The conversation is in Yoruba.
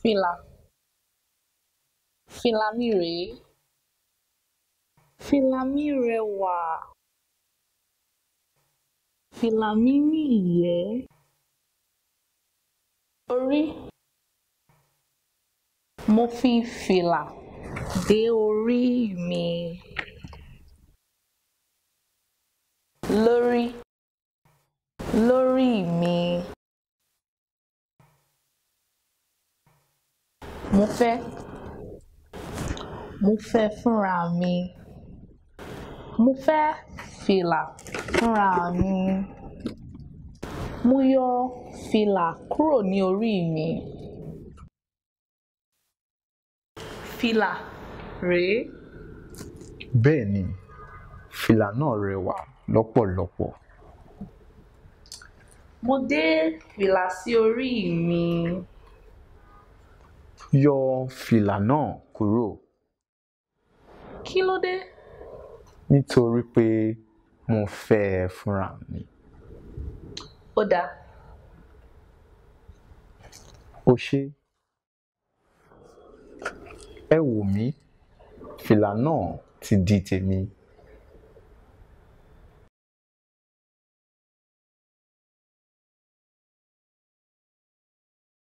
Fìlà. Fìlà mi rèé. Fìlà mi rẹwà. Fìlà mi ní ìyẹ́. Orí. Mo fi fìlà dé orí mi. Lórí. Lórí mi. Mo fẹ́. Mo fẹ́ fúnra mi. Mo fẹ́ fìlà fúnra mi. Mo yọ fìlà kúrò ní orí mi. Fìlà rèé. Bẹ́ẹ̀ni, fìlà náà rẹwà lọ́pọ̀lọpọ̀. Mo dé fìlà sí orí mi. Yọ fìlà náà kúrò. Kí ló dé? Nítorí pé mo fẹ́ ẹ fúnra mi. Ó dáa. Ó ṣé. Ẹ wò mí, fìlà náà ti di tèmi.